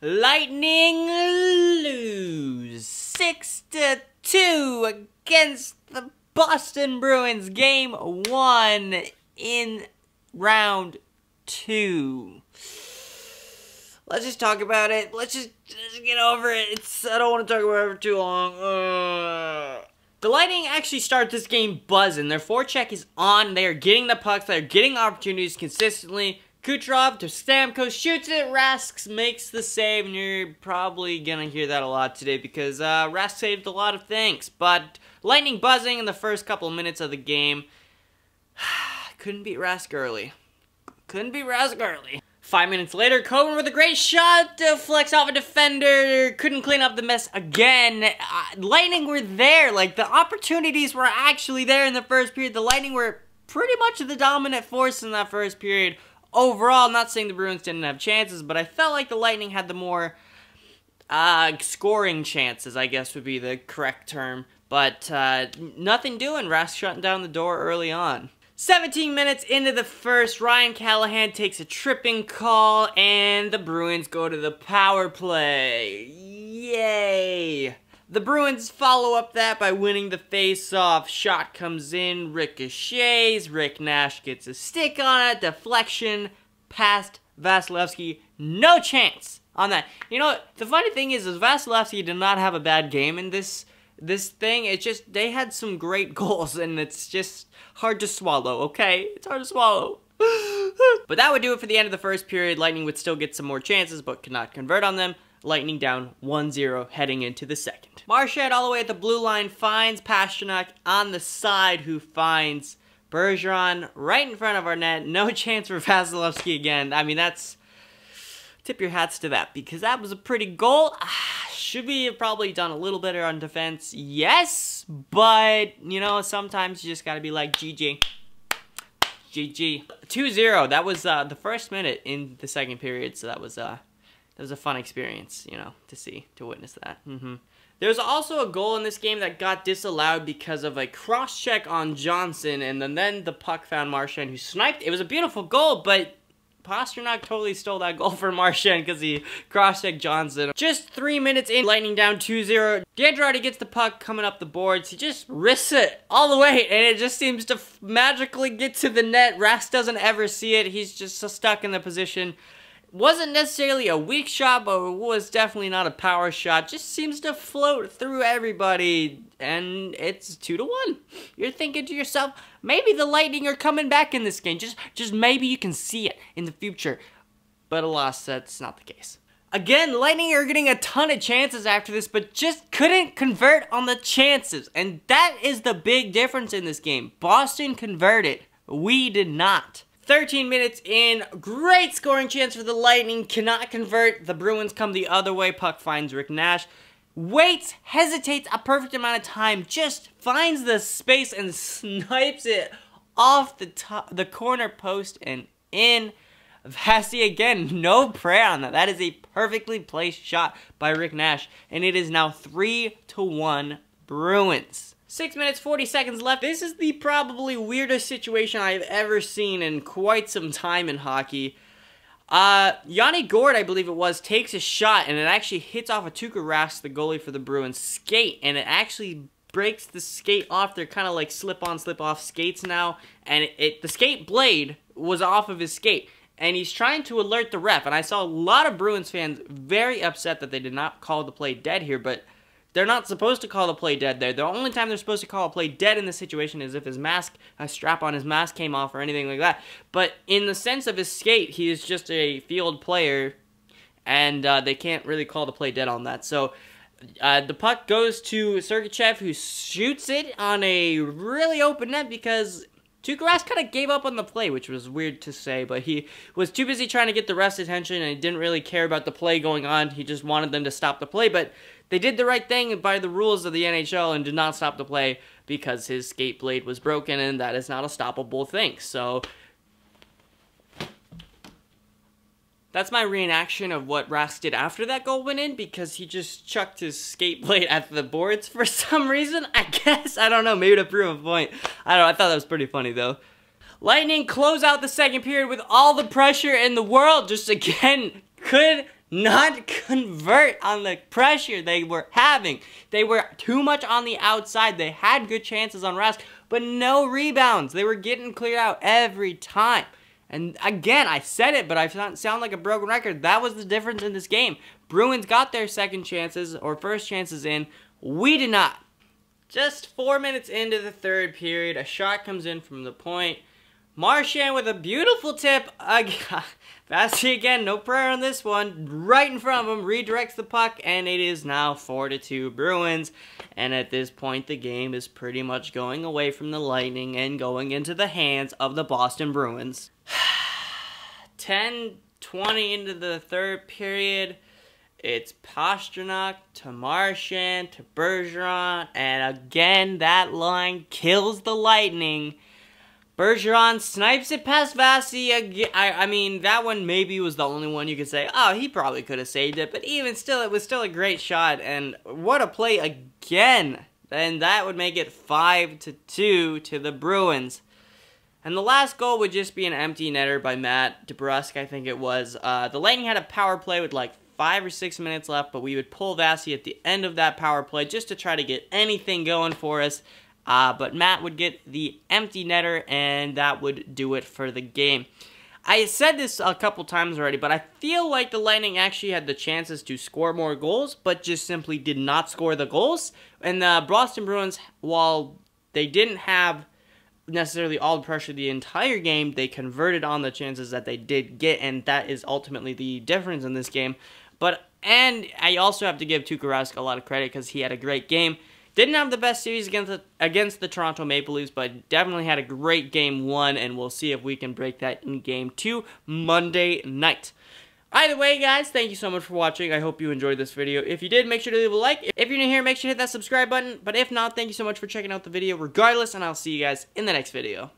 Lightning lose 6-2 against the Boston Bruins. Game 1 in round 2. Let's just talk about it. Let's just get over it. I don't want to talk about it for too long. The Lightning actually start this game buzzing. Their forecheck is on. They are getting the pucks. They are getting opportunities consistently. Kucherov to Stamkos shoots it. Rask makes the save, and you're probably going to hear that a lot today because Rask saved a lot of things. But Lightning buzzing in the first couple of minutes of the game. Couldn't beat Rask early. 5 minutes later, Coburn with a great shot, deflects off a defender, couldn't clean up the mess again. Lightning were there, like the opportunities were actually there in the first period. The Lightning were pretty much the dominant force in that first period. Overall, not saying the Bruins didn't have chances, but I felt like the Lightning had the more scoring chances, I guess would be the correct term. But nothing doing, Rask shutting down the door early on. 17 minutes into the first, Ryan Callahan takes a tripping call, and the Bruins go to the power play. Yay! The Bruins follow up that by winning the face-off. Shot comes in, ricochets, Rick Nash gets a stick on it, deflection, past Vasilevsky. No chance on that. You know, the funny thing is Vasilevsky did not have a bad game in this thing. It's just, they had some great goals, and it's just hard to swallow, okay? It's hard to swallow. But that would do it for the end of the first period. Lightning would still get some more chances, but could not convert on them. Lightning down 1-0 heading into the second. Marchand all the way at the blue line finds Pastrnak on the side, who finds Bergeron right in front of our net. No chance for Vasilevsky again. I mean, that's... tip your hats to that, because that was a pretty goal. Should we have probably done a little better on defense? Yes, but, you know, sometimes you just gotta be like, GG. GG. 2-0, that was the first minute in the second period, so that was a fun experience, you know, to witness that. There's also a goal in this game that got disallowed because of a cross-check on Johnson, and then the puck found Marchand, who sniped. It was a beautiful goal, but Pastrnak totally stole that goal for Marchand because he cross-checked Johnson. Just 3 minutes in, Lightning down 2-0. D'Andrade gets the puck coming up the boards. He just risks it all the way, and it just seems to magically get to the net. Rask doesn't ever see it. He's just so stuck in the position. Wasn't necessarily a weak shot, but it was definitely not a power shot. Just seems to float through everybody, and it's 2-1. You're thinking to yourself, maybe the Lightning are coming back in this game. Just maybe you can see it in the future. But alas, that's not the case. Again, Lightning are getting a ton of chances after this, but just couldn't convert on the chances. And that is the big difference in this game. Boston converted. We did not. 13 minutes in, great scoring chance for the Lightning, cannot convert. The Bruins come the other way, puck finds Rick Nash. Waits, hesitates a perfect amount of time, just finds the space and snipes it off the corner post and in. Vasi again, no prayer on that. That is a perfectly placed shot by Rick Nash, and it is now 3-1 Bruins. 6 minutes, 40 seconds left. This is the probably weirdest situation I've ever seen in quite some time in hockey. Yanni Gourde, I believe it was, takes a shot, and it actually hits off a Tuukka Rask, the goalie for the Bruins, skate, and it actually breaks the skate off. They're kind of like slip-on, slip-off skates now, and the skate blade was off of his skate, and he's trying to alert the ref, and I saw a lot of Bruins fans very upset that they did not call the play dead here, but they're not supposed to call the play dead there. The only time they're supposed to call a play dead in this situation is if his mask, a strap on his mask came off or anything like that. But in the sense of his skate, he is just a field player, and they can't really call the play dead on that. So the puck goes to Sergachev, who shoots it on a really open net because Tuukka Rask kind of gave up on the play, which was weird to say, but he was too busy trying to get the ref's attention, and he didn't really care about the play going on. He just wanted them to stop the play, but they did the right thing by the rules of the NHL and did not stop the play because his skate blade was broken, and that is not a stoppable thing. So that's my reenaction of what Rask did after that goal went in, because he just chucked his skate blade at the boards for some reason, I guess. I don't know, maybe to prove a point. I don't know, I thought that was pretty funny, though. Lightning close out the second period with all the pressure in the world. Just again, could not convert on the pressure they were having. They were too much on the outside. They had good chances on Rask, but no rebounds. They were getting cleared out every time. And again, I said it, but I sound like a broken record. That was the difference in this game. Bruins got their second chances or first chances in. We did not. Just 4 minutes into the third period, a shot comes in from the point. Marchand with a beautiful tip. Vasi again, no prayer on this one. Right in front of him, redirects the puck, and it is now 4-2 Bruins. And at this point, the game is pretty much going away from the Lightning and going into the hands of the Boston Bruins. 10:20 into the third period. It's Pastrnak to Marchand to Bergeron, and again, that line kills the Lightning. Bergeron snipes it past Vasi again. I mean, that one maybe was the only one you could say, oh, he probably could have saved it, but even still, it was still a great shot, and what a play again. And that would make it 5-2 to the Bruins. And the last goal would just be an empty netter by Matt DeBrusk, I think it was. The Lightning had a power play with like 5 or 6 minutes left, but we would pull Vasi at the end of that power play just to try to get anything going for us. But Matt would get the empty netter, and that would do it for the game. I said this a couple times already, but I feel like the Lightning actually had the chances to score more goals, but just simply did not score the goals. And the Boston Bruins, while they didn't have necessarily all the pressure the entire game, they converted on the chances that they did get, and that is ultimately the difference in this game. And I also have to give Tuukka Rask a lot of credit because he had a great game. Didn't have the best series against the Toronto Maple Leafs, but definitely had a great game 1, and we'll see if we can break that in game 2 Monday night. Either way, guys, thank you so much for watching. I hope you enjoyed this video. If you did, make sure to leave a like. If you're new here, make sure to hit that subscribe button. But if not, thank you so much for checking out the video regardless, and I'll see you guys in the next video.